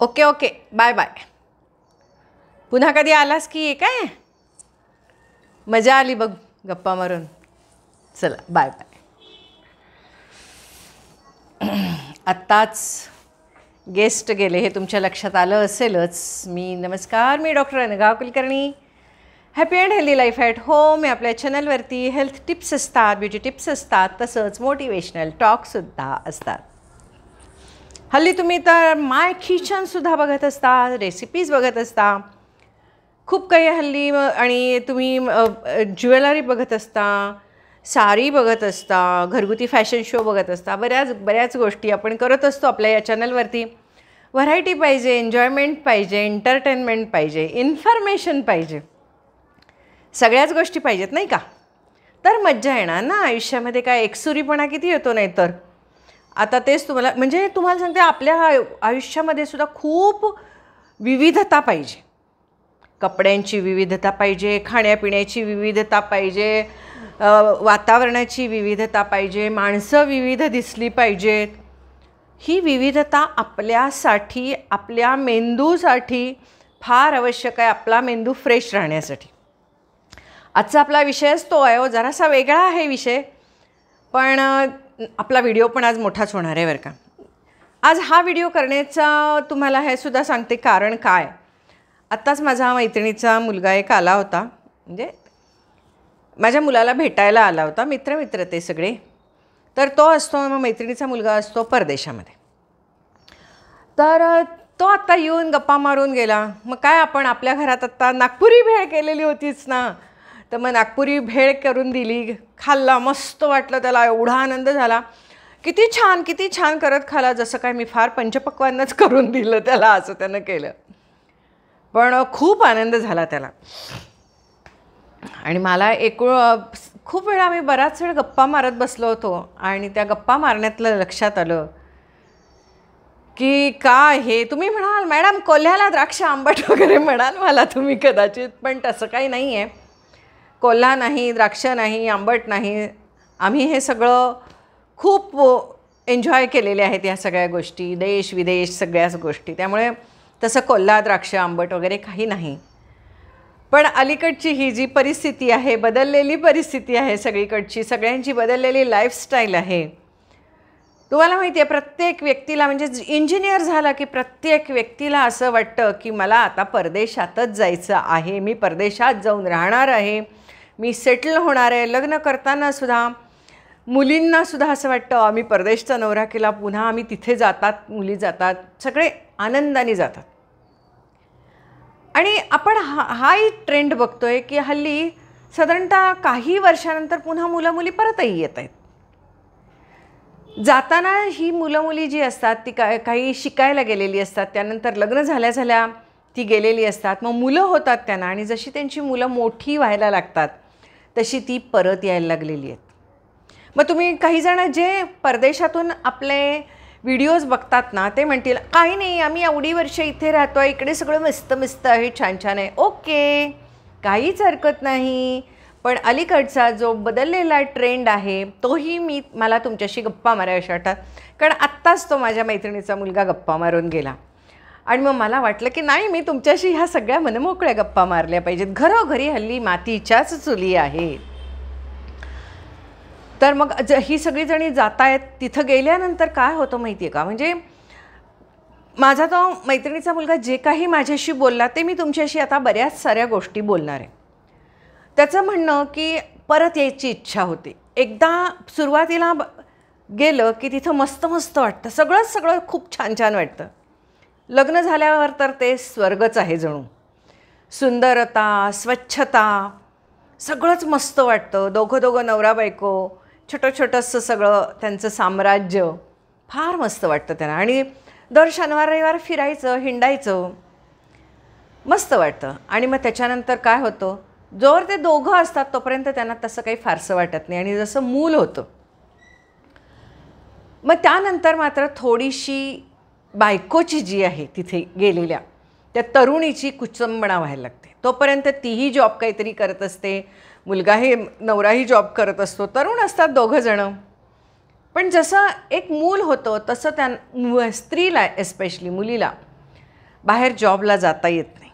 Okay okay, bye bye. पुन्हा कधी आलास की काय? मजा आली बघ गप्पा मारून. चला बाय बाय. आत्ताच गेस्ट गेले हे तुमच्या लक्षात आलं असेलच. नमस्कार, मी doctor Anagha Kulkarni. Happy and healthy life at home या आपल्या चॅनलवरती हेल्थ टिप्स असतात, ब्युटी टिप्स असतात, तसंच मोटिवेशनल टॉकसुद्धा असतात. हल्ली तुम्ही तर माय किचनसुद्धा बघत असता, रेसिपीज बघत असता, खूप काही हल्ली. आणि तुम्ही ज्वेलरी बघत असता, साडी बघत असता, घरगुती फॅशन शो बघत असता. बऱ्याच गोष्टी आपण करत असतो आपल्या या चॅनलवरती. व्हरायटी पाहिजे, एन्जॉयमेंट पाहिजे, एंटरटेनमेंट पाहिजे, इन्फॉर्मेशन पाहिजे, सगळ्याच गोष्टी पाहिजेत नाही का? तर मज्जा येणार ना आयुष्यामध्ये. काय एकसुरीपणा किती येतो नाही तर. आता तेच तुम्हाला सांगते, आपल्या आयुष्यामध्ये सुद्धा खूप विविधता पाहिजे. कपड्यांची विविधता पाहिजे, खाण्यापिण्याची विविधता पाहिजे, वातावरणाची विविधता पाहिजे, माणसं विविध दिसली पाहिजेत. ही विविधता आपल्यासाठी, आपल्या मेंदूसाठी फार आवश्यक आहे, आपला मेंदू फ्रेश राहण्यासाठी. आजचा आपला विषयच तो आहे. जरासा वेगळा आहे विषय, पण आपला व्हिडिओ पण आज मोठाच होणार आहे बरं का. आज हा व्हिडिओ करण्याचा तुम्हाला हे सुद्धा सांगते कारण काय. आत्ताच माझा मैत्रिणीचा मुलगा एक आला होता, म्हणजे माझ्या मुलाला भेटायला आला होता. मित्र ते सगळे. तर तो असतो, मैत्रिणीचा मुलगा असतो परदेशामध्ये. तर तो आत्ता येऊन गप्पा मारून गेला. मग काय, आपण आपल्या घरात आत्ता नागपुरी भेळ केलेली होतीच ना, तर मग नागपुरी भेळ करून दिली, खाल्ला, मस्त वाटलं त्याला, एवढा आनंद झाला. किती छान करत खाला, जसं काय मी फार पंचपक्वान्नच करून दिलं त्याला, असं त्यानं केलं. पण खूप आनंद झाला त्याला. आणि मला खूप वेळा आम्ही बराच वेळ गप्पा मारत बसलो होतो. आणि त्या गप्पा मारण्यातलं लक्षात आलं की काय हे, तुम्ही म्हणाल मॅडम कोल्ह्याला द्राक्ष आंबट वगैरे म्हणाल मला तुम्ही कदाचित, पण तसं काही नाही आहे. कोल्हा नाही, द्राक्ष नाही, आंबट नाही. आम्ही हे सगळं खूप एन्जॉय केलेले आहेत, ह्या सगळ्या गोष्टी, देश विदेश सगळ्याच गोष्टी. त्यामुळे तसं कोल्हा, द्राक्ष, आंबट वगैरे काही नाही. पण अलीकडची ही जी परिस्थिती आहे, बदललेली परिस्थिती आहे सगळीकडची, सगळ्यांची बदललेली लाईफस्टाईल आहे. तुम्हाला माहिती आहे, प्रत्येक व्यक्तीला, म्हणजे इंजिनियर झाला की प्रत्येक व्यक्तीला असं वाटतं की मला आता परदेशातच जायचं आहे, मी परदेशात जाऊन राहणार आहे, मी सेटल होणार आहे. लग्न करताना सुद्धा मुलींनासुद्धा असं वाटतं आम्ही परदेशचा नवरा केला, पुन्हा आम्ही तिथे जातात, मुली जातात, सगळे आनंदाने जातात. आणि आपण हाही ट्रेंड बघतो आहे की हल्ली साधारणतः काही वर्षानंतर पुन्हा मुलं मुली परतही येत आहेत. जाताना ही मुलं मुली जी असतात ती काही शिकायला गेलेली असतात, त्यानंतर लग्न झाल्या ती गेलेली असतात. मग मुलं होतात त्यांना, आणि जशी त्यांची मुलं मोठी व्हायला लागतात तशी ती परत यायला लागलेली आहेत. मग तुम्ही काही जण जे परदेशातून आपले व्हिडिओज बघतात ना, ते म्हणतील काही नाही, आम्ही एवढी वर्ष इथे राहतो आहे, इकडे सगळं मस्त आहे, छान आहे. ओके, काहीच हरकत नाही. पण अलीकडचा जो बदललेला ट्रेंड आहे तोही मला तुमच्याशी गप्पा माराव्याशा वाटतात. कारण आत्ताच तो माझ्या मैत्रिणीचा मुलगा गप्पा मारून गेला. आणि मग मला वाटलं की नाही, मी तुमच्याशी ह्या सगळ्या मनमोकळ्या गप्पा मारल्या पाहिजेत. घरोघरी हल्ली मातीच्याच चुली आहेत. तर मग ही सगळीजणी जात आहेत. तिथं गेल्यानंतर काय होतं माहिती आहे का, म्हणजे माझा तो मैत्रिणीचा मुलगा जे काही माझ्याशी बोलला ते मी तुमच्याशी आता बऱ्याच साऱ्या गोष्टी बोलणार आहे. त्याचं म्हणणं की परत यायची इच्छा होती. एकदा सुरुवातीला गेलं की तिथं मस्त वाटतं, सगळं खूप छान वाटतं. लग्न झाल्यावर तर ते स्वर्गच आहे जणू. सुंदरता, स्वच्छता, सगळंच मस्त वाटतं. दोघं नवरा बायको, छोटंसं सगळं त्यांचं साम्राज्य, फार मस्त वाटतं त्यांना. आणि दर शनिवार रविवार फिरायचं, हिंडायचं, मस्त वाटतं. आणि मग त्याच्यानंतर काय होतं, जोवर ते दोघं असतात तोपर्यंत त्यांना तसं काही फारसं वाटत नाही. आणि जसं मूल होतं, मग त्यानंतर मात्र थोडीशी बायकोची जी आहे तिथे गेलेल्या त्या तरुणीची कुचंबणा व्हायला लागते. तोपर्यंत तीही जॉब काहीतरी करत असते, नवराही जॉब करत असतो, तरुण असतात दोघंजणं. पण जसं एक मूल होतं तसं त्या स्त्रीला, एस्पेशली मुलीला बाहेर जॉबला जाता येत नाही.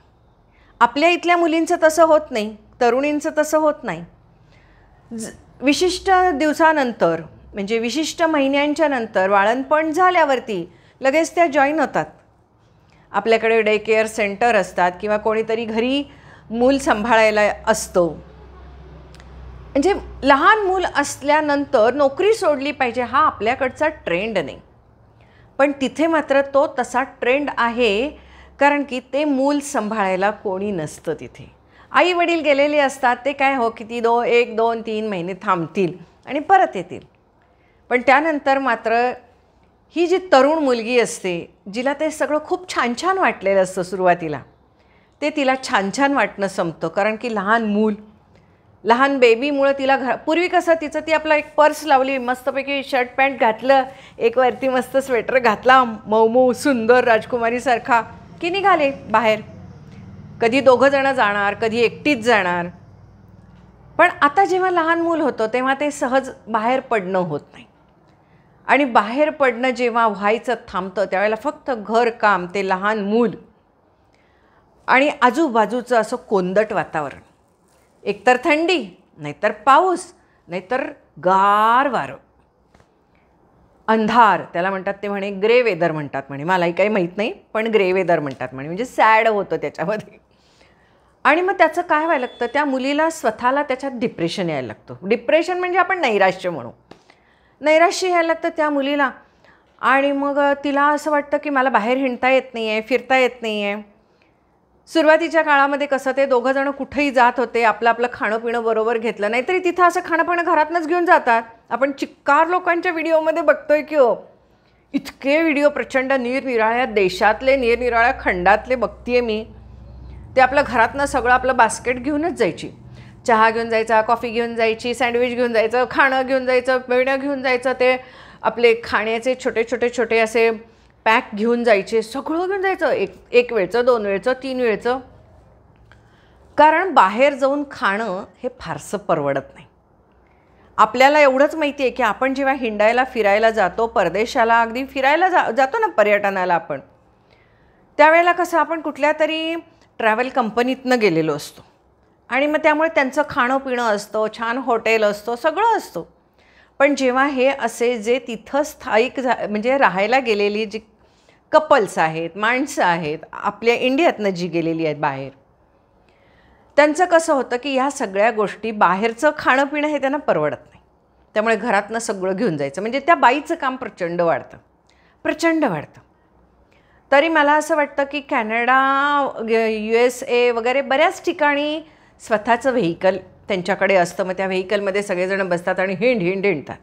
आपल्या इथल्या मुलींचं तसं होत नाही, तरुणींचं तसं होत नाही. विशिष्ट दिवसानंतर म्हणजे विशिष्ट महिन्यांच्या नंतर बाळंतपण झाल्यावरती लगेच त्या जॉईन होतात. आपल्याकडे डे केअर सेंटर असतात किंवा कोणीतरी घरी मूल सांभाळायला असतो. म्हणजे लहान मूल असल्यानंतर नोकरी सोडली पाहिजे हा आपल्याकडचा ट्रेंड नाही, पण तिथे मात्र तो तसा ट्रेंड आहे. कारण की ते मूल सांभाळायला कोणी नसतं तिथे. आई वडील गेलेले असतात, ते काय हो किती 1, 2, 3 महिने थांबतील आणि परत येतील. पण त्यानंतर मात्र ही जी तरुण मुलगी असते, जिला ते सगळं खूप छान छान वाटलेलं असतं सुरुवातीला, ते तिला छान छान वाटणं संपतं. कारण की लहान मूल, लहान बेबीमुळं तिला पूर्वी कसं तिचं ती आपला एक पर्स लावली, मस्तपैकी शर्ट पॅन्ट घातलं, एक वरती मस्त स्वेटर घातला, मऊ सुंदर राजकुमारीसारखा की निघाले बाहेर. कधी दोघं जणं जाणार, कधी एकटीच जाणार. पण आता जेव्हा लहान मूल होतं तेव्हा ते सहज बाहेर पडणं होत नाही. आणि बाहेर पडणं जेव्हा व्हायचं थांबतं त्यावेळेला फक्त घरकाम, ते लहान मूल आणि आजूबाजूचं असं कोंदट वातावरण. एकतर थंडी, नाहीतर पाऊस, नाहीतर गार वारं, अंधार. त्याला म्हणतात ते म्हणे ग्रे वेदर म्हणतात म्हणे, मलाही काही माहीत नाही पण ग्रे वेदर म्हणतात म्हणे. म्हणजे सॅड होतं त्याच्यामध्ये. आणि मग त्याचं काय व्हायला लागतं, त्या मुलीला स्वतःला त्याच्यात डिप्रेशन यायला लागतं. डिप्रेशन म्हणजे आपण नैराश्य म्हणू. नैराश्य यायला लागतं त्या मुलीला. आणि मग तिला असं वाटतं की मला बाहेर हिंडता येत नाही आहे, फिरता येत नाही आहे. सुरुवातीच्या काळामध्ये कसं ते दोघं जणं कुठेही जात होते, आपलं आपलं खाणं पिणं बरोबर घेतलं, नाहीतरी तिथं असं खाणं पिणं घरातनंच घेऊन जातात. आपण चिक्कार लोकांच्या व्हिडिओमध्ये बघतोय की हो, इतके व्हिडिओ प्रचंड निरनिराळ्या देशातले, निरनिराळ्या खंडातले बघतीये मी. ते आपलं घरातनं सगळं आपलं बास्केट घेऊनच जायची. चहा घेऊन जायचा, कॉफी घेऊन जायची, सँडविच घेऊन जायचं, खाणं घेऊन जायचं, पिणं घेऊन जायचं, ते आपले खाण्याचे छोटे छोटे छोटे असे पॅक घेऊन जायचे, सगळं घेऊन जायचं. एक वेळचं, 2 वेळचं, 3 वेळचं. कारण बाहेर जाऊन खाणं हे फारसं परवडत नाही. आपल्याला एवढंच माहिती आहे की आपण जेव्हा हिंडायला फिरायला जातो, परदेशाला अगदी फिरायला जातो ना, पर्यटनाला आपण, त्यावेळेला कसं आपण कुठल्या तरी ट्रॅव्हल कंपनीतनं गेलेलो असतो. आणि मग त्यामुळे त्यांचं खाणं पिणं असतं, छान हॉटेल असतं, सगळं असतं. पण जेव्हा हे असे जे तिथं स्थायिक म्हणजे राहायला गेलेली जी कपल्स आहेत, माणसं आहेत, आपल्या इंडियातनं जी गेलेली आहेत बाहेर, त्यांचं कसं होतं की ह्या सगळ्या गोष्टी, बाहेरचं खाणं पिणं हे त्यांना परवडत नाही. त्यामुळे घरातनं सगळं घेऊन जायचं. म्हणजे त्या बाईचं काम प्रचंड वाढतं, प्रचंड वाढतं. तरी मला असं वाटतं की कॅनडा, USA वगैरे बऱ्याच ठिकाणी स्वतःचं व्हेइकल त्यांच्याकडे असतं. मग त्या व्हेइकलमध्ये सगळेजण बसतात आणि हिंडतात.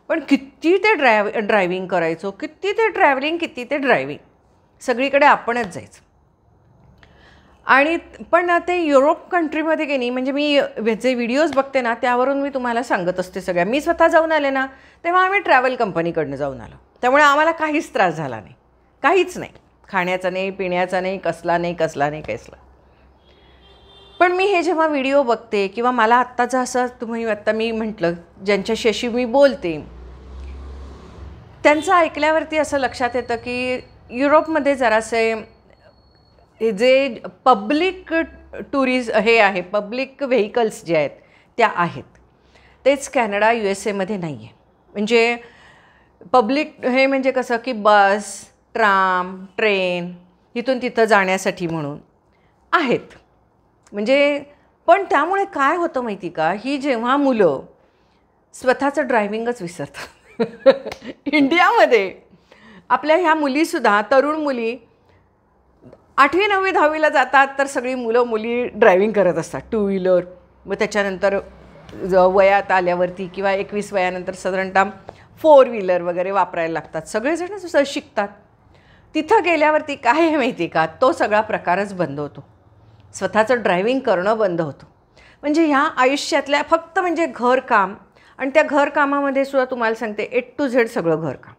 पण किती ते ड्रायव्हिंग करायचो, किती ते ट्रॅव्हलिंग, किती ते ड्रायव्हिंग, सगळीकडे आपणच जायचं. आणि पण ते युरोप कंट्रीमध्ये की नाही, म्हणजे मी जे व्हिडिओज बघते ना त्यावरून मी तुम्हाला सांगत असते सगळ्या. मी स्वतः जाऊन आले ना, तेव्हा आम्ही ट्रॅव्हल कंपनीकडनं जाऊन आलो. त्यामुळे आम्हाला काहीच त्रास झाला नाही, काहीच नाही, खाण्याचा नाही, पिण्याचा नाही, कसला नाही. पण मी हे जेव्हा व्हिडिओ बघते किंवा मला आत्ताचं असं आत्ता मी म्हटलं ज्यांच्याशी अशी मी बोलते, त्यांचं ऐकल्यावरती असं लक्षात येतं की युरोपमध्ये जरासे जे पब्लिक हे आहे, पब्लिक व्हेइकल्स जे आहेत त्या आहेत, तेच कॅनडा USA नाही आहे. म्हणजे पब्लिक हे म्हणजे कसं की बस, ट्राम, ट्रेन, इथून तिथं जाण्यासाठी म्हणून आहेत. म्हणजे पण त्यामुळे काय होतं माहिती का, ही जेव्हा मुलं स्वतःचं ड्रायव्हिंगच विसरतात. इंडियामध्ये आपल्या ह्या मुलीसुद्धा, तरुण मुली 8वी 9वी 10वीला जातात तर सगळी मुली ड्रायव्हिंग करत असतात, 2 व्हीलर. मग त्याच्यानंतर वयात आल्यावरती किंवा 21 वयानंतर साधारणतः 4 व्हीलर वगैरे वापरायला लागतात. सगळेजण शिकतात. तिथं गेल्यावरती काय आहे माहिती का, तो सगळा प्रकारच बंद होतो. स्वतःचं ड्रायव्हिंग करणं बंद होतं. म्हणजे ह्या आयुष्यातल्या फक्त म्हणजे घरकाम, आणि त्या घरकामामध्ये सुद्धा तुम्हाला सांगते A to Z सगळं घरकाम.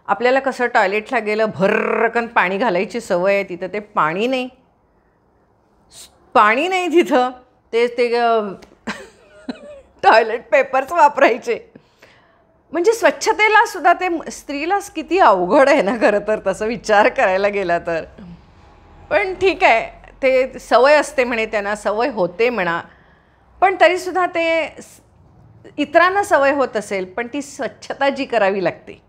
आपल्याला कसं टॉयलेटला गेलं भरकन पाणी घालायची सवय आहे, तिथं ते पाणी नाही तिथं, ते टॉयलेट पेपर्स वापरायचे. म्हणजे स्वच्छतेला सुद्धा ते स्त्रीला किती अवघड आहे ना खरं तर, तसं विचार करायला गेला तर. पण ठीक आहे, ते सवय असते म्हणे, त्यांना सवय होते म्हणा. पण तरीसुद्धा ते इतरांना सवय होत असेल, पण ती स्वच्छता जी करावी लागते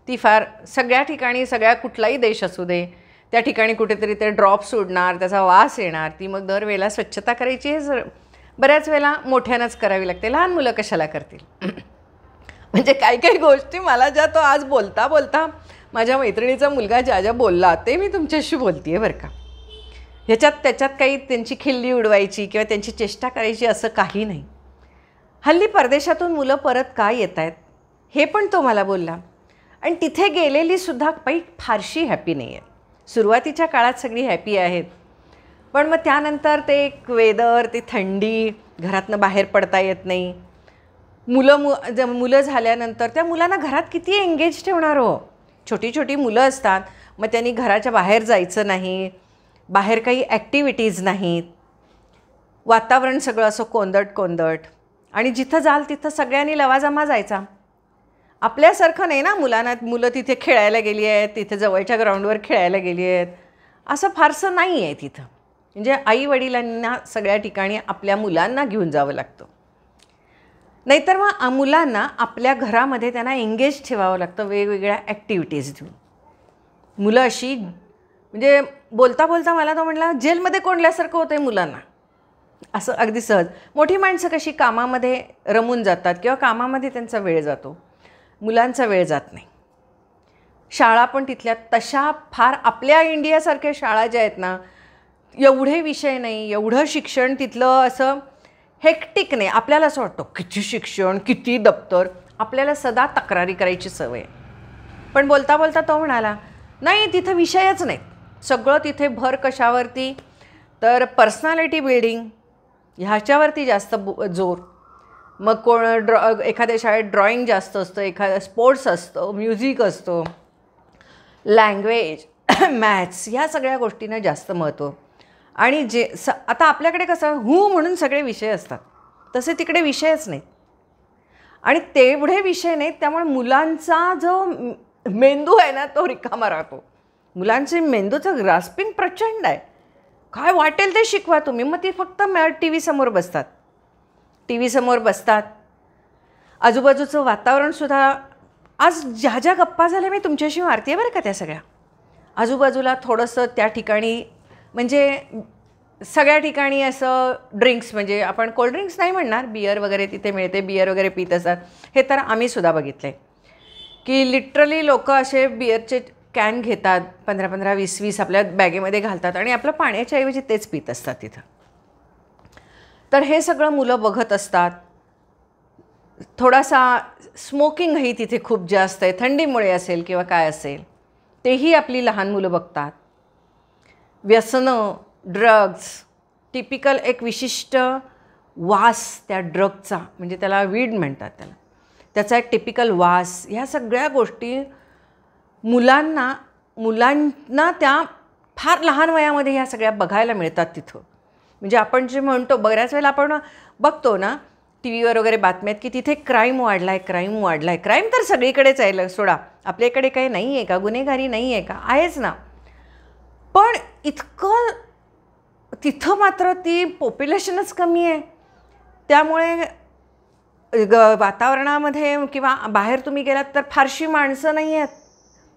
ती फार सगळ्या ठिकाणी, सगळ्या कुठलाही देश असू दे, त्या ठिकाणी कुठेतरी ते ड्रॉप सोडणार, त्याचा वास येणार, ती मग दरवेळेला स्वच्छता करायची हे बऱ्याच वेळेला मोठ्यानंच करावी लागते. लहान मुलं कशाला करतील? म्हणजे काही काही गोष्टी मला ज्या तो आज बोलता बोलता माझ्या मैत्रिणीचा मुलगा ज्या ज्या बोलला ते मी तुमच्याशी बोलते आहे बरं का. त्याच्यात काही त्यांची खिल्ली उडवायची किंवा त्यांची चेष्टा करायची असं काही नाही. हल्ली परदेशातून मुलं परत का येत आहेत हे पण तो मला बोलला. आणि तिथे गेलेली सुद्धा काही फारशी हॅपी नाही आहे. सुरुवातीच्या काळात सगळी हॅपी आहेत, पण मग त्यानंतर ते एक वेदर, ती थंडी, घरातनं बाहेर पडता येत नाही. मुलं झाल्यानंतर त्या मुलांना घरात किती एंगेज ठेवणार हो. छोटी छोटी मुलं असतात, मग त्यांनी घराच्या बाहेर जायचं नाही, बाहेर काही ॲक्टिव्हिटीज नाहीत, वातावरण सगळं असं कोंदट आणि जिथं जाल तिथं सगळ्यांनी लवाजमा जायचा. आपल्यासारखं नाही ना, मुलं तिथे खेळायला गेली आहेत, तिथे जवळच्या ग्राउंडवर खेळायला गेली आहेत, असं फारसं नाही आहे तिथं. म्हणजे आईवडिलांना सगळ्या ठिकाणी आपल्या मुलांना घेऊन जावं लागतं. नाहीतर मग मुलांना आपल्या घरामध्ये त्यांना एंगेज ठेवावं लागतं वेगवेगळ्या ॲक्टिव्हिटीज देऊन. मुलं अशी म्हणजे बोलता बोलता मला तो म्हटला, जेलमध्ये कोंडल्यासारखं होतं आहे मुलांना, असं अगदी सहज. मोठी माणसं कशी कामामध्ये रमून जातात किंवा कामामध्ये त्यांचा वेळ जातो, मुलांचा वेळ जात नाही. शाळा पण तिथल्या तशा फार आपल्या इंडियासारख्या शाळा ज्या आहेत ना, एवढे विषय नाही, एवढं शिक्षण तिथलं असं हेक्टिक नाही. आपल्याला असं वाटतं किती शिक्षण, किती दप्तर, आपल्याला सदा तक्रारी करायची सवय. पण बोलता बोलता तो म्हणाला, नाही तिथं विषयच नाहीत, सगळं तिथे भर कशावरती तर पर्सनॅलिटी बिल्डिंग ह्याच्यावरती जास्त जोर. मग एखाद्या शाळेत ड्रॉइंग जास्त असतं, एखाद्या स्पोर्ट्स असतं, म्युझिक असतं, लँग्वेज, मॅथ्स, ह्या सगळ्या गोष्टींना जास्त महत्त्व. आणि आता आपल्याकडे कसं म्हणून सगळे विषय असतात, तसे तिकडे विषयच नाहीत आणि तेवढे विषय नाहीत. त्यामुळे मुलांचा जो मेंदू आहे ना तो रिकामा राहतो. मुलांचे मेंदूचं ग्रास्पिंग प्रचंड आहे. काय वाटेल ते शिकवा तुम्ही. मग ती फक्त टी व्ही समोर बसतात. आजूबाजूचं वातावरणसुद्धा आज ज्या ज्या गप्पा झाल्या मी तुमच्याशी मारते आहे बरं का, त्या सगळ्या आजूबाजूला थोडंसं त्या ठिकाणी म्हणजे सगळ्या ठिकाणी असं ड्रिंक्स, म्हणजे आपण कोल्ड्रिंक्स नाही म्हणणार, बियर वगैरे तिथे मिळते, बियर वगैरे पित असतात. हे तर आम्ही सुद्धा बघितलं आहे की लिटरली लोक असे बियरचे कॅन घेतात, 15-15, 20-20 आपल्या बॅगेमध्ये घालतात आणि आपलं पाण्याच्या ऐवजी तेच पित असतात तिथं. तर हे सगळं मुलं बघत असतात. थोडासा स्मोकिंगही तिथे खूप जास्त आहे, थंडीमुळे असेल किंवा काय असेल, तेही आपली लहान मुलं बघतात. व्यसनं, ड्रग्ज, टिपिकल एक विशिष्ट वास त्या ड्रगचा, म्हणजे त्याला वीड म्हणतात त्याचा एक टिपिकल वास, ह्या सगळ्या गोष्टी मुलांना त्या फार लहान वयामध्ये ह्या सगळ्या बघायला मिळतात तिथं. म्हणजे आपण जे म्हणतो बऱ्याच वेळेला आपण बघतो ना टी व्हीवर वगैरे बातम्यात की तिथे क्राईम वाढला आहे. क्राईम तर सगळीकडेच आहे, सोडा आपल्याकडे काही नाही आहे का, गुन्हेगारी नाही आहे का, आहेच ना. पण इतकं तिथं मात्र ती पॉप्युलेशनच कमी आहे. त्यामुळे वातावरणामध्ये किंवा बाहेर तुम्ही गेलात तर फारशी माणसं नाही आहेत,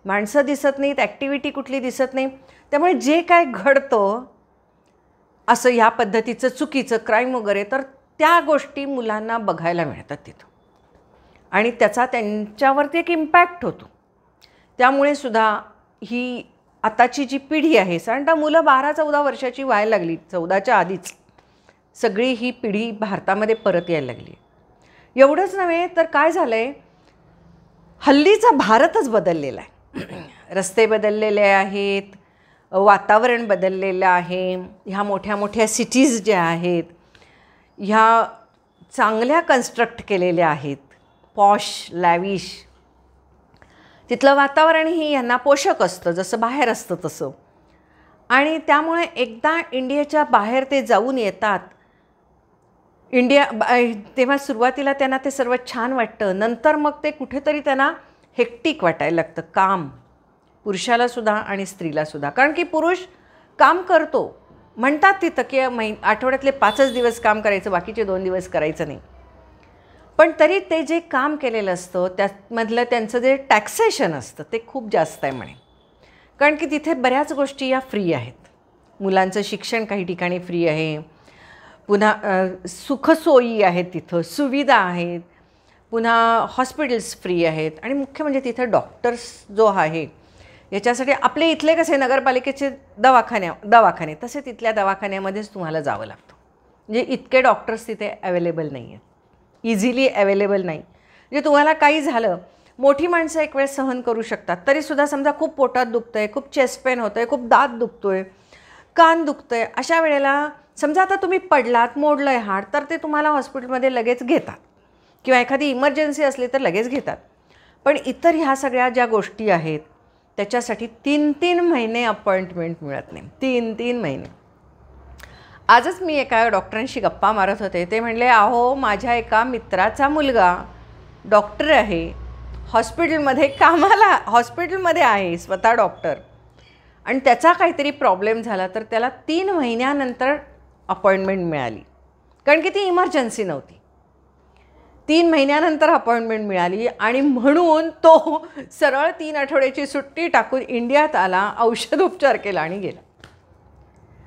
माणसं दिसत नाहीत, ॲक्टिव्हिटी कुठली दिसत नाही. त्यामुळे जे काय घडतं असं ह्या पद्धतीचं चुकीचं क्राईम वगैरे, तर त्या गोष्टी मुलांना बघायला मिळतात तिथं आणि त्याचा त्यांच्यावरती एक इम्पॅक्ट होतो. त्यामुळे सुद्धा ही आताची जी पिढी आहे, साधारणतः मुलं 12-14 वर्षाची व्हायला लागली, 14च्या आधीच सगळी ही पिढी भारतामध्ये परत यायला लागली. एवढंच नव्हे तर काय झालं आहे, हल्लीचा भारतच बदललेला आहे. रस्ते बदललेले आहेत, वातावरण बदललेलं आहे. ह्या मोठ्या मोठ्या सिटीज ज्या आहेत ह्या चांगल्या कन्स्ट्रक्ट केलेल्या आहेत, पॉश, लॅविश. तिथलं वातावरणही यांना पोषक असतं, जसं बाहेर असतं तसं. आणि त्यामुळे एकदा इंडियाच्या बाहेर ते जाऊन येतात, तेव्हा सुरुवातीला त्यांना ते सर्व छान वाटतं, नंतर मग ते कुठेतरी त्यांना हेक्टिक वाटायला लागतं काम, पुरुषालासुद्धा आणि स्त्रीलासुद्धा. कारण की पुरुष काम करतो, म्हणतात तिथं की आठवड्यातले 5च दिवस काम करायचं, बाकीचे 2 दिवस करायचं नाही. पण तरी ते जे काम केलेलं असतं त्यामधलं त्यांचं जे टॅक्सेशन असतं ते खूप जास्त आहे म्हणे. कारण की तिथे बऱ्याच गोष्टी या फ्री आहेत. मुलांचं शिक्षण काही ठिकाणी फ्री आहे, पुन्हा सुखसोयी आहेत, तिथं सुविधा आहेत, पुन्हा हॉस्पिटल्स फ्री आहेत, आणि मुख्य म्हणजे तिथं डॉक्टर्स जो आहे याच्यासाठी आपले इथले कसे नगरपालिकेचे दवाखाने तसे तिथल्या दवाखान्यामध्येच तुम्हाला जावं लागतं. म्हणजे इतके डॉक्टर्स तिथे अवेलेबल नाही आहेत, इझिली अवेलेबल नाही. म्हणजे तुम्हाला काही झालं, मोठी माणसं एक वेळ सहन करू शकतात, तरीसुद्धा समजा खूप पोटात दुखतं आहे, खूप चेस्ट पेन होतं आहे, खूप दात दुखतो आहे, कान दुखतं आहे, अशा वेळेला समजा आता तुम्ही पडलात, मोडलं आहे हाड, तर ते तुम्हाला हॉस्पिटलमध्ये लगेच घेतात, किंवा एखादी इमर्जन्सी असली तर लगेच घेतात. पण इतर ह्या सगळ्या ज्या गोष्टी आहेत त्याच्यासाठी 3-3 महिने अपॉइंटमेंट मिळत नाही. 3-3 महिने. आजच मी एका डॉक्टरांशी गप्पा मारत होते. ते म्हणले, अहो माझ्या एका मित्राचा मुलगा डॉक्टर आहे, हॉस्पिटलमध्ये आहे, स्वतः डॉक्टर, आणि त्याचा काहीतरी प्रॉब्लेम झाला तर त्याला 3 महिन्यानंतर अपॉइंटमेंट मिळाली. कारण की ती इमर्जन्सी नव्हती. 3 महिन्यानंतर अपॉइंटमेंट मिळाली, आणि म्हणून तो सरळ 3 आठवड्याची सुट्टी टाकून इंडियात आला, औषधोपचार केला आणि गेला.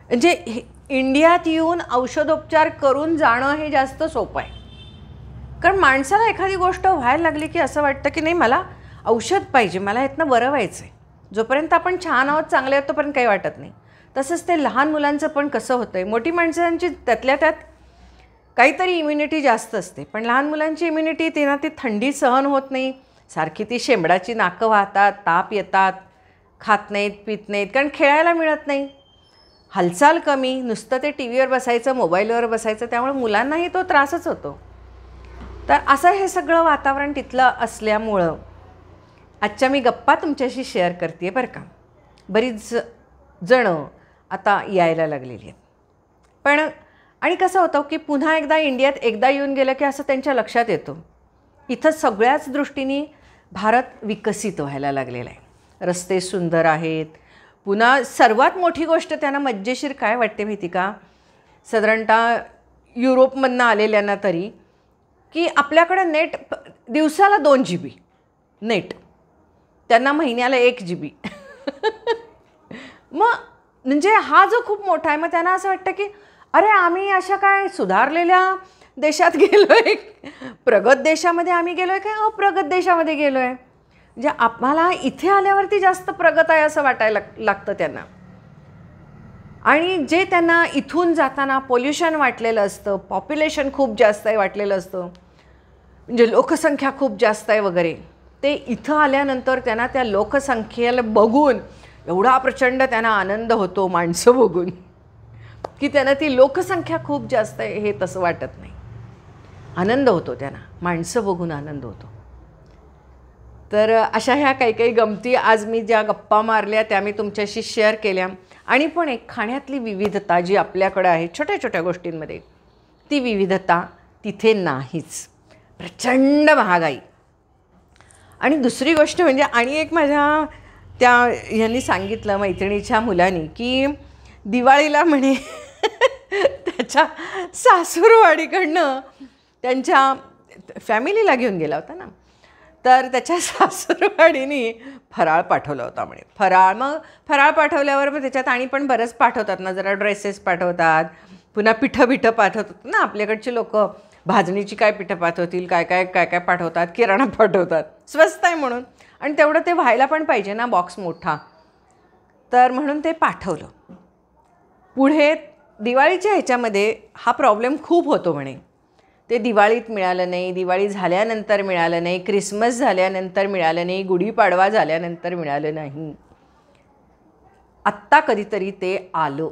म्हणजे इंडियात येऊन औषधोपचार करून जाणं हे जास्त सोपं आहे. कारण माणसाला एखादी गोष्ट व्हायला लागली की असं वाटतं की नाही, मला औषध पाहिजे, मला यातनं बरं व्हायचं आहे. जोपर्यंत आपण छान आहोत, चांगले आहोत, तोपर्यंत काही वाटत नाही. तसंच ते लहान मुलांचं पण कसं होतं आहे, मोठी माणसांची त्यातल्या त्यात काहीतरी इम्युनिटी जास्त असते, पण लहान मुलांची इम्युनिटी त्यांना ती थंडी सहन होत नाही, सारखी ती शेंबडाची नाकं वाहतात, ताप येतात, खात नाहीत, पित नाहीत, कारण खेळायला मिळत नाही, हालचाल कमी, नुसतं ते टी व्हीवर बसायचं, मोबाईलवर बसायचं, त्यामुळे मुलांनाही तो त्रासच होतो. तर असं हे सगळं वातावरण तिथलं असल्यामुळं आजच्या मी गप्पा तुमच्याशी शेअर करते आहे बरं का. बरीच जणं आता यायला लागलेली आहेत. पण आणि कसं होतं की पुन्हा एकदा इंडियात एकदा येऊन गेलं की असं त्यांच्या लक्षात येतं, इथं सगळ्याच दृष्टीने भारत विकसित व्हायला लागलेला आहे. रस्ते सुंदर आहेत. पुन्हा सर्वात मोठी गोष्ट त्यांना मज्जेशीर काय वाटते माहिती का, साधारणतः युरोपमधनं आलेल्यांना तरी, की आपल्याकडं नेट दिवसाला 2 GB नेट, त्यांना महिन्याला 1 GB. मग म्हणजे हा जो खूप मोठा आहे, मग त्यांना असं वाटतं की अरे आम्ही अशा काय सुधारलेल्या देशात गेलो आहे, प्रगत देशामध्ये आम्ही गेलो आहे काय अप्रगत देशामध्ये गेलो आहे. म्हणजे आम्हाला इथे आल्यावरती जास्त प्रगत आहे असं वाटायला लागतं त्यांना. आणि जे त्यांना इथून जाताना पोल्युशन वाटलेलं असतं, पॉप्युलेशन खूप जास्त आहे वाटलेलं असतं, म्हणजे लोकसंख्या खूप जास्त आहे वगैरे, ते इथं आल्यानंतर त्यांना त्या लोकसंख्येला बघून एवढा प्रचंड त्यांना आनंद होतो, माणसं बघून, की त्यांना ती लोकसंख्या खूप जास्त आहे हे तसं वाटत नाही. आनंद होतो त्यांना, माणसं बघून आनंद होतो. तर अशा ह्या काही काही गमती आज मी ज्या गप्पा मारल्या त्या मी तुमच्याशी शेअर केल्या. आणि पण एक खाण्यातली विविधता जी आपल्याकडं आहे छोट्या छोट्या गोष्टींमध्ये, ती विविधता तिथे नाहीच. प्रचंड महागाई. आणि दुसरी गोष्ट म्हणजे, आणि एक माझ्या त्या ह्यांनी सांगितलं मैत्रिणीच्या मुलांनी, की दिवाळीला म्हणे त्याच्या सासूरवाडीकडनं त्यांच्या फॅमिलीला घेऊन गेला होता ना, तर त्याच्या सासूरवाडीने फराळ पाठवला होता म्हणे. मग फराळ पाठवल्यावर मग त्याच्यात आणि पण बरंच पाठवतात ना, जरा ड्रेसेस पाठवतात, पुन्हा पिठं पाठवतात ना आपल्याकडचे लोक, भाजणीची काय पिठं पाठवतील, काय काय काय काय पाठवतात, किराणा पाठवतात, स्वस्त आहे म्हणून, आणि तेवढं ते व्हायला पण पाहिजे ना, बॉक्स मोठा, तर म्हणून ते पाठवलं. पुढे दिवाळीच्या ह्याच्यामध्ये हा प्रॉब्लेम खूप होतो म्हणे. ते दिवाळीत मिळालं नाही, दिवाळी झाल्यानंतर मिळालं नाही, क्रिसमस झाल्यानंतर मिळालं नाही, गुढीपाडवा झाल्यानंतर मिळालं नाही, आत्ता कधीतरी ते आलं.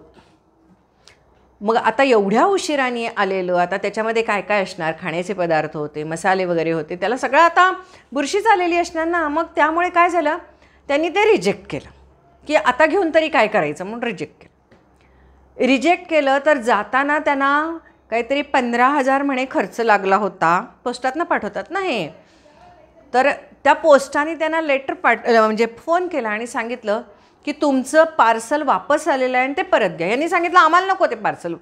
मग आता एवढ्या उशिराने आलेलं, आता त्याच्यामध्ये काय काय असणार, खाण्याचे पदार्थ होते, मसाले वगैरे होते, त्याला सगळं आता बुरशीच आलेली असणार ना. मग त्यामुळे काय झालं, त्यांनी ते रिजेक्ट केलं, की आता घेऊन तरी काय करायचं म्हणून रिजेक्ट केलं. तर जाताना त्यांना काहीतरी 15,000 म्हणे खर्च लागला होता. पोस्टातनं पाठवतात ना हे, तर त्या पोस्टाने त्यांना लेटर म्हणजे फोन केला आणि सांगितलं की तुमचं पार्सल वापस आलेलं आहे आणि ते परत घ्या. यांनी सांगितलं आम्हाला नको ते पार्सल,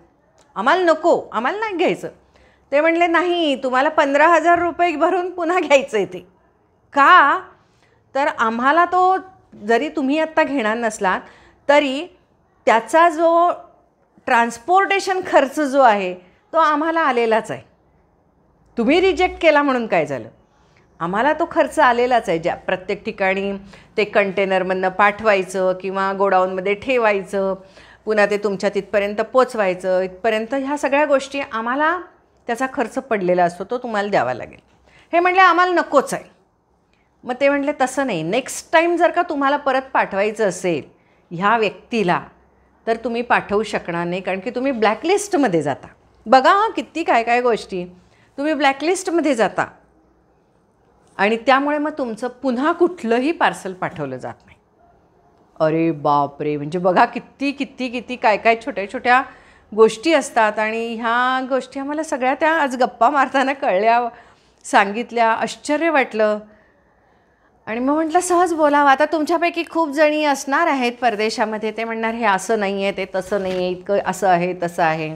आम्हाला नको, आम्हाला नाही घ्यायचं. ते म्हणले नाही, तुम्हाला 15,000 रुपये भरून पुन्हा घ्यायचं आहे ते. का तर आम्हाला तो, जरी तुम्ही आत्ता घेणार नसलात तरी त्याचा जो ट्रान्सपोर्टेशन खर्च जो आहे तो आम्हाला आलेलाच आहे. तुम्ही रिजेक्ट केला म्हणून काय झालं, आम्हाला तो खर्च आलेलाच आहे. ज्या प्रत्येक ठिकाणी ते कंटेनरमधनं पाठवायचं किंवा गोडाऊनमध्ये ठेवायचं, पुन्हा ते तुमच्या तिथपर्यंत पोचवायचं, इथपर्यंत ह्या सगळ्या गोष्टी आम्हाला त्याचा खर्च पडलेला असतो, तो तुम्हाला द्यावा लागेल. हे म्हणले आम्हाला नकोच आहे. मग ते म्हटले तसं नाही, नेक्स्ट टाईम जर का तुम्हाला परत पाठवायचं असेल ह्या व्यक्तीला तर तुम्ही पाठवू शकणार नाही, कारण की तुम्ही ब्लॅकलिस्टमध्ये जाता. बघा किती काय काय गोष्टी, तुम्ही ब्लॅकलिस्टमध्ये जाता आणि त्यामुळे मग तुमचं पुन्हा कुठलंही पार्सल पाठवलं जात नाही. अरे बापरे, म्हणजे बघा किती किती किती काय काय छोट्या छोट्या गोष्टी असतात. आणि ह्या गोष्टी आम्हाला सगळ्या त्या आज गप्पा मारताना कळल्या, सांगितल्या, आश्चर्य वाटलं. आणि मग म्हटलं सहज बोलावं. आता तुमच्यापैकी खूप जणी असणार आहेत परदेशामध्ये, ते म्हणणार हे असं नाही आहे, ते तसं नाही आहे, इतकं असं आहे तसं आहे.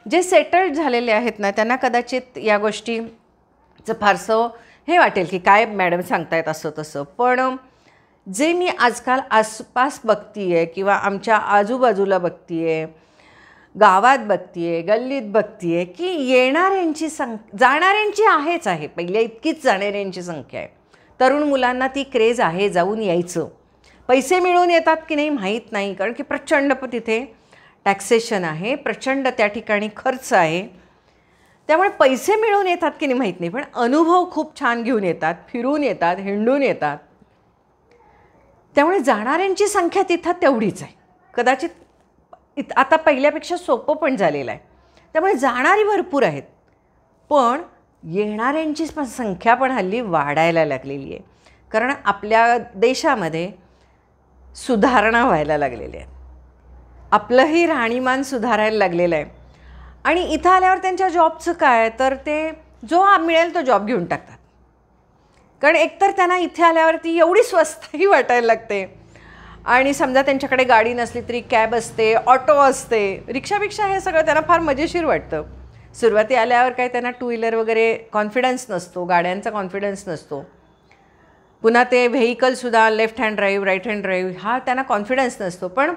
जे सेटल्ड झालेले आहेत ना त्यांना कदाचित या गोष्टीचं फारसं हे वाटेल की काय मॅडम सांगतायत असं तसं. पण जे मी आजकाल आसपास बघती आहे किंवा आमच्या आजूबाजूला बघती आहे, गावात बघती आहे, गल्लीत बघती आहे की येणाऱ्यांची जाणाऱ्यांची आहेच आहे, पहिल्या इतकीच जाणाऱ्यांची संख्या आहे. तरुण मुलांना ती क्रेज आहे जाऊन यायचं. पैसे मिळून येतात की नाही माहीत नाही, कारण की प्रचंड तिथे टॅक्सेशन आहे, प्रचंड त्या ठिकाणी खर्च आहे. त्यामुळे पैसे मिळून येतात की नाही माहीत नाही, पण अनुभव खूप छान घेऊन येतात, फिरून येतात, हिंडून येतात. त्यामुळे जाणाऱ्यांची संख्या तिथं तेवढीच आहे. कदाचित आता पहिल्यापेक्षा सोपं पण झालेलं आहे. त्यामुळे जाणारी भरपूर आहेत, पण येणाऱ्यांची संख्या पण हल्ली वाढायला लागलेली आहे. कारण आपल्या देशामध्ये सुधारणा व्हायला लागलेली आहे, आपलंही राहणीमान सुधारायला लागलेलं आहे. आणि इथं आल्यावर त्यांच्या जॉबचं काय, तर ते जो मिळेल तो जॉब घेऊन टाकतात. कारण एकतर त्यांना इथे आल्यावरती एवढी स्वस्तही वाटायला लागते. आणि समजा त्यांच्याकडे गाडी नसली तरी कॅब असते, ऑटो असते, रिक्षापेक्षा हे सगळं त्यांना फार मजेशीर वाटतं. सुरुवाती आल्यावर काय त्यांना टू व्हीलर वगैरे कॉन्फिडन्स नसतो, गाड्यांचा कॉन्फिडन्स नसतो. पुन्हा ते व्हेकलसुद्धा left hand drive, right hand drive हा त्यांना कॉन्फिडन्स नसतो. पण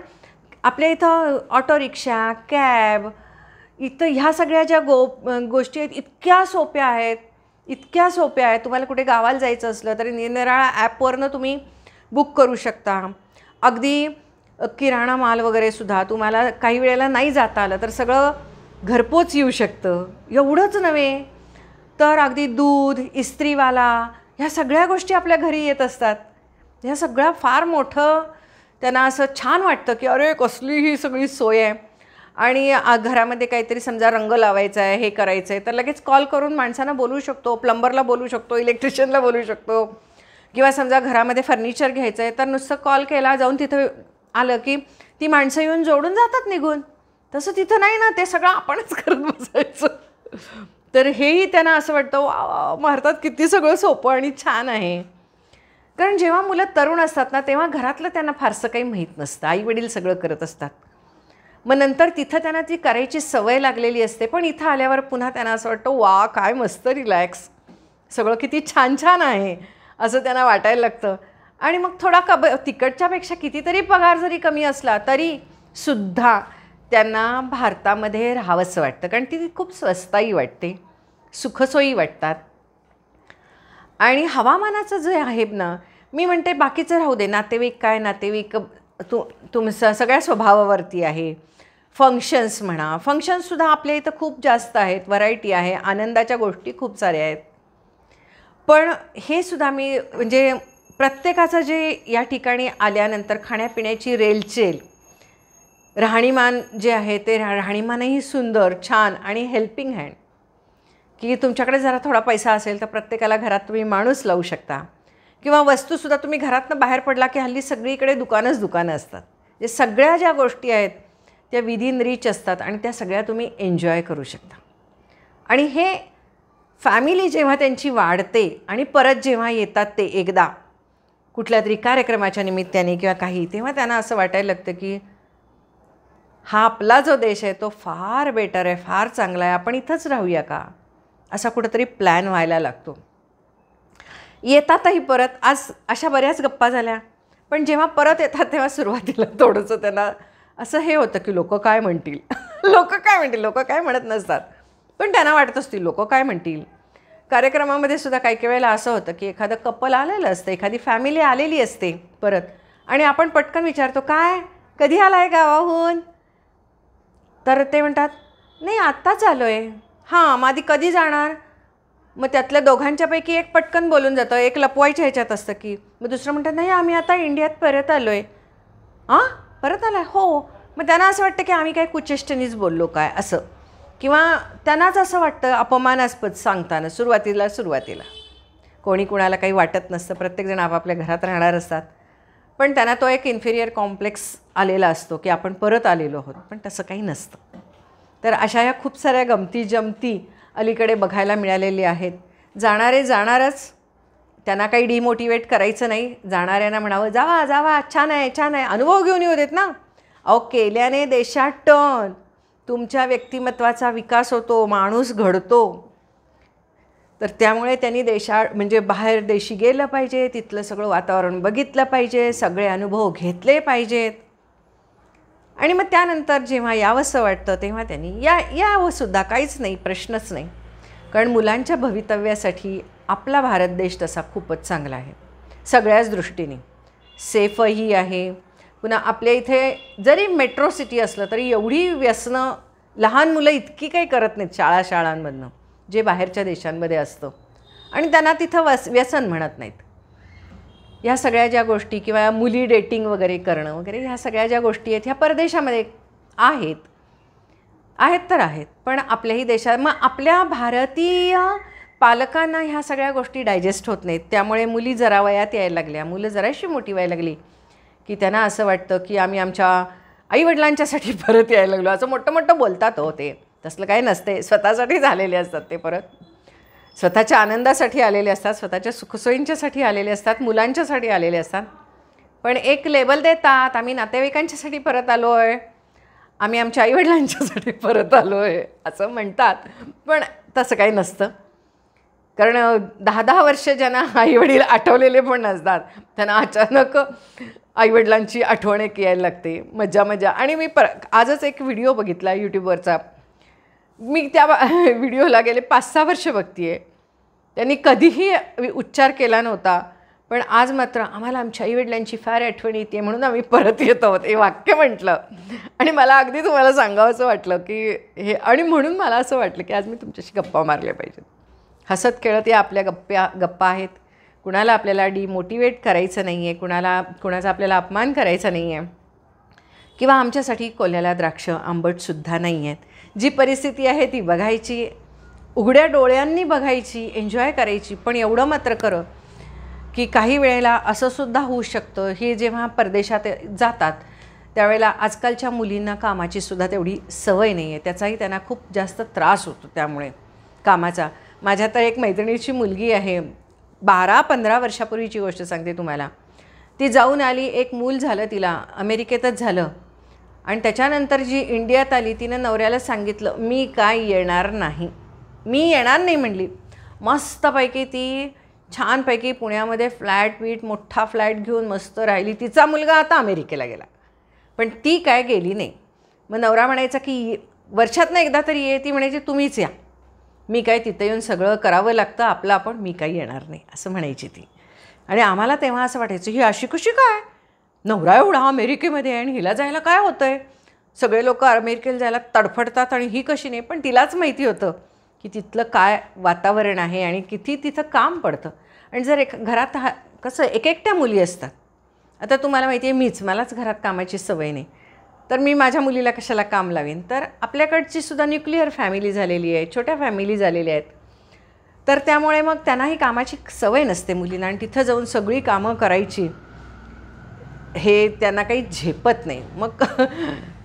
आपल्या इथं ऑटो रिक्षा, कॅब, इथं ह्या सगळ्या ज्या गोष्टी आहेत इतक्या सोप्या आहेत, इतक्या सोप्या आहेत. तुम्हाला कुठे गावाला जायचं असलं तरी निरनिराळ्या ॲपवरनं तुम्ही बुक करू शकता. अगदी किराणा माल वगैरेसुद्धा तुम्हाला काही वेळेला नाही जाता आलं तर सगळं घरपोच येऊ शकतं. एवढंच नव्हे तर अगदी दूध, इस्त्रीवाला ह्या सगळ्या गोष्टी आपल्या घरी येत असतात. ह्या सगळ्या फार मोठं त्यांना असं छान वाटतं की अरे कसली ही सगळी सोय आहे. आणि घरामध्ये काहीतरी समजा रंग लावायचा आहे, हे करायचं आहे, तर लगेच कॉल करून माणसांना बोलू शकतो, प्लंबरला बोलू शकतो, इलेक्ट्रिशियनला बोलू शकतो. किंवा समजा घरामध्ये फर्निचर घ्यायचं आहे तर नुसतं कॉल केला, जाऊन तिथं आलं की ती माणसं येऊन जोडून जातात निघून. तसं तिथं नाही ना, ते सगळं आपणच करत बसायचं. तर हेही त्यांना असं वाटतं वा, भारतात किती सगळं सोपं आणि छान आहे. कारण जेव्हा मुलं तरुण असतात ना तेव्हा घरातलं त्यांना फारसं काही माहीत नसतं, आईवडील सगळं करत असतात. मग नंतर तिथं त्यांना ती करायची सवय लागलेली असते. पण इथं आल्यावर पुन्हा त्यांना असं वाटतं वा काय मस्त रिलॅक्स, सगळं किती छान छान आहे असं त्यांना वाटायला लागतं. आणि मग थोडा तिकडच्यापेक्षा कितीतरी पगार जरी कमी असला तरी सुद्धा त्यांना भारतामध्ये राहावंसं वाटतं, कारण ती खूप स्वस्ताही वाटते, सुखसोयी वाटतात. आणि हवामानाचं जे आहे ना, मी म्हणते बाकीचं राहू दे, नातेवाईक काय नातेवाईक तुमचं सगळ्या स्वभावावरती आहे. फंक्शन्स म्हणा, फंक्शन्ससुद्धा आपल्या इथं खूप जास्त आहेत, व्हरायटी आहे, आनंदाच्या गोष्टी खूप साऱ्या आहेत. पण हे सुद्धा मी म्हणजे प्रत्येकाचं जे या ठिकाणी आल्यानंतर खाण्यापिण्याची रेलचेल, राहणीमान जे आहे ते राहणीमानही सुंदर, छान आणि हेल्पिंग हँड. की तुमच्याकडे जरा थोडा पैसा असेल तर प्रत्येकाला घरात तुम्ही माणूस लावू शकता. किंवा वस्तूसुद्धा तुम्ही घरातनं बाहेर पडला की हल्ली सगळीकडे दुकानं असतात. जे सगळ्या ज्या गोष्टी आहेत त्या विदिन रीच असतात आणि त्या सगळ्या तुम्ही एन्जॉय करू शकता. आणि हे फॅमिली जेव्हा त्यांची वाढते आणि परत जेव्हा येतात ते एकदा कुठल्या तरी कार्यक्रमाच्या निमित्ताने किंवा काही, तेव्हा त्यांना असं वाटायला लागतं की हा आपला जो देश आहे तो फार बेटर आहे, फार चांगला आहे, आपण इथंच राहूया का, असा कुठंतरी प्लॅन व्हायला लागतो. येतातही परत. आज अशा बऱ्याच गप्पा झाल्या, पण जेव्हा परत येतात तेव्हा सुरुवातीला थोडंसं त्यांना असं हे होतं की लोक काय म्हणतील लोक काय म्हणतील. लोक काय म्हणत नसतात, पण त्यांना वाटत असतील लोक काय म्हणतील. कार्यक्रमामध्ये सुद्धा काही काही वेळेला असं होतं की एखादं कपल आलेलं असतं, एखादी फॅमिली आलेली असते परत, आणि आपण पटकन विचारतो काय कधी आला आहे गावाहून, तर ते म्हणतात नाही आत्ताच आलो आहे. हां, मग आधी कधी जाणार. मग त्यातल्या दोघांच्यापैकी एक पटकन बोलून जातं, एक लपवायच्या ह्याच्यात असतं की, मग दुसरं म्हणतात नाही आम्ही आता इंडियात परत आलो आहे. हां, परत आला आहे. हो. मग त्यांना असं वाटतं की आम्ही काय कुचेष्टनीच बोललो काय असं, किंवा त्यांनाच असं वाटतं अपमानास्पद सांगताना. सुरुवातीला कोणी कुणाला काही वाटत नसतं, प्रत्येकजण आपापल्या घरात राहणार असतात, पण त्यांना तो एक इन्फिरियर कॉम्प्लेक्स आलेला असतो की आपण परत आलेलो आहोत, पण तसं काही नसतं. तर अशा ह्या खूप साऱ्या गमती जमती अलीकडे बघायला मिळालेली आहेत. जाणारे जाणारच, त्यांना काही डिमोटिवेट करायचं नाही. जाणाऱ्यांना म्हणावं जावा जावा, छान आहे छान आहे, अनुभव घेऊन येऊ देत ना. अहो, केल्याने देशात टन, तुमच्या व्यक्तिमत्वाचा विकास होतो, माणूस घडतो. तर त्यामुळे त्यांनी म्हणजे बाहेर देशी गेलं पाहिजे, तिथलं सगळं वातावरण बघितलं पाहिजे, सगळे अनुभव घेतले पाहिजेत, आणि मग त्यानंतर जेव्हा यावंसं वाटतं तेव्हा त्यांनी यावंसुद्धा, काहीच नाही, प्रश्नच नाही. कारण मुलांच्या भवितव्यासाठी आपला भारत देश तसा खूपच चांगला आहे सगळ्याच दृष्टीने. सेफही आहे. पुन्हा आपल्या इथे जरी मेट्रो सिटी असलं तरी एवढी व्यसनं लहान मुलं इतकी काही करत नाहीत शाळांमधनं, जे बाहेरच्या देशांमध्ये असतं, आणि त्यांना तिथं व्यसन म्हणत नाहीत. ह्या सगळ्या ज्या गोष्टी, किंवा मुली डेटिंग वगैरे करणं वगैरे, ह्या सगळ्या ज्या गोष्टी आहेत ह्या परदेशामध्ये आहेत तर आहेत, पण आपल्याही देशात मग आपल्या भारतीय पालकांना ह्या सगळ्या गोष्टी डायजेस्ट होत नाहीत. त्यामुळे मुली जरा वयात यायला लागल्या, मुलं जराशी मोठी व्हायला लागली की त्यांना असं वाटतं की आम्ही आमच्या आईवडिलांच्यासाठी परत यायला लागलो, असं मोठं बोलतात. हो, ते तसलं काही नसते. स्वतःसाठी झालेले असतात ते, परत स्वतःच्या आनंदासाठी आलेले असतात, स्वतःच्या सुखसोयींच्यासाठी आलेले असतात, मुलांच्यासाठी आलेले असतात. पण एक लेबल देतात, आम्ही नातेवाईकांच्यासाठी परत आलो आहे, आम्ही आमच्या आईवडिलांच्यासाठी परत आलो आहे असं म्हणतात. पण तसं काही नसतं. कारण 10-10 वर्ष ज्यांना आईवडील आठवलेले पण नसतात, त्यांना अचानक आईवडिलांची आठवण यायला लागते. मजा. आणि मी आजच एक व्हिडिओ बघितला यूट्यूबवरचा. मी त्या व्हिडिओला गेले 5-6 वर्ष बघते आहे. त्यांनी कधीही उच्चार केला नव्हता, पण आज मात्र आम्हाला आमच्या आईवडिलांची फार आठवण येते म्हणून आम्ही परत येत आहोत, हे वाक्य म्हटलं. आणि मला अगदी तुम्हाला सांगावंसं वाटलं की हे, आणि म्हणून मला असं वाटलं की आज मी तुमच्याशी गप्पा मारल्या पाहिजेत. हसत खेळत या आपल्या गप्पा आहेत. कुणाला आपल्याला डिमोटिवेट करायचं नाही आहे, कुणाचा आपल्याला अपमान करायचा नाही आहे, किंवा आमच्यासाठी कोल्ह्याला द्राक्ष आंबटसुद्धा नाही आहेत. जी परिस्थिती आहे ती बघायची, उघड्या डोळ्यांनी बघायची, एन्जॉय करायची. पण एवढं मात्र खरं की काही वेळेला असंसुद्धा होऊ शकतं, हे जेव्हा परदेशात जातात त्यावेळेला आजकालच्या मुलींना कामाचीसुद्धा तेवढी सवय नाही आहे, त्याचाही त्यांना खूप जास्त त्रास होतो त्यामुळे कामाचा. माझ्या तर एक मैत्रिणीची मुलगी आहे, 12-15 वर्षापूर्वीची गोष्ट सांगते तुम्हाला. ती जाऊन आली, एक मूल झालं तिला, अमेरिकेतच झालं. आणि त्याच्यानंतर जी इंडियात आली, तिनं नवऱ्याला सांगितलं मी काय येणार नाही, मी येणार नाही म्हणली. मस्तपैकी ती छानपैकी पुण्यामध्ये मोठा फ्लॅट घेऊन मस्त राहिली. तिचा मुलगा आता अमेरिकेला गेला, पण ती काय गेली नाही. मग नवरा म्हणायचा की वर्षातनं एकदा तरी ये, ती म्हणायची तुम्हीच या, मी काय तिथं येऊन सगळं करावं लागतं आपलं आपण, मी काही येणार नाही असं म्हणायची ती. आणि आम्हाला तेव्हा असं वाटायचं ही अशी कशी काय, नवरा एवढा अमेरिकेमध्ये आहे आणि हिला जायला काय होतं आहे. सगळे लोक अमेरिकेला जायला तडफडतात आणि ही कशी नाही. पण तिलाच माहिती होतं की तिथलं काय वातावरण आहे आणि किती तिथं काम पडतं. आणि जर घरात कसं एकट्या मुली असतात, आता तुम्हाला माहिती आहे मलाच घरात कामाची सवय नाही, तर मी माझ्या मुलीला कशाला काम लावीन. तर आपल्याकडची सुद्धा न्यूक्लिअर फॅमिली झालेली आहे, छोट्या फॅमिली झालेल्या आहेत. तर त्यामुळे मग त्यांनाही कामाची सवय नसते मुलींना, आणि तिथं जाऊन सगळी कामं करायची हे त्यांना काही झेपत नाही. मग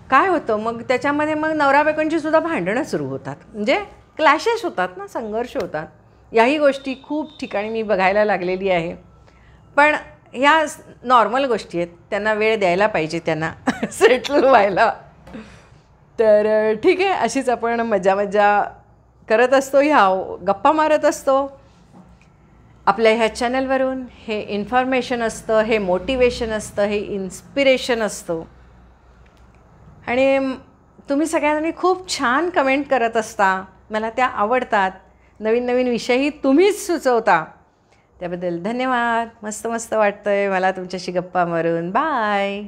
काय होतं, मग त्याच्यामध्ये मग नवरा बायकोंची सुद्धा भांडणं सुरू होतात, म्हणजे क्लॅशेस होतात ना, संघर्ष होतात. याही गोष्टी खूप ठिकाणी मी बघायला लागलेली आहे. पण ह्या नॉर्मल गोष्टी आहेत, त्यांना वेळ द्यायला पाहिजे त्यांना सेटल व्हायला. तर ठीक आहे, अशीच आपण मजा मजा करत असतो, ह्या गप्पा मारत असतो आपल्या ह्या चॅनलवरून. हे इन्फॉर्मेशन असतं, हे मोटिवेशन असतं, हे इन्स्पिरेशन असतं. आणि तुम्ही सगळ्यांनी खूप छान कमेंट करत असता, मला त्या आवडतात. नवीन नवीन विषयही तुम्हीच सुचवता, त्याबद्दल धन्यवाद. मस्त मस्त वाटतं आहे मला तुमच्याशी गप्पा मारून. बाय.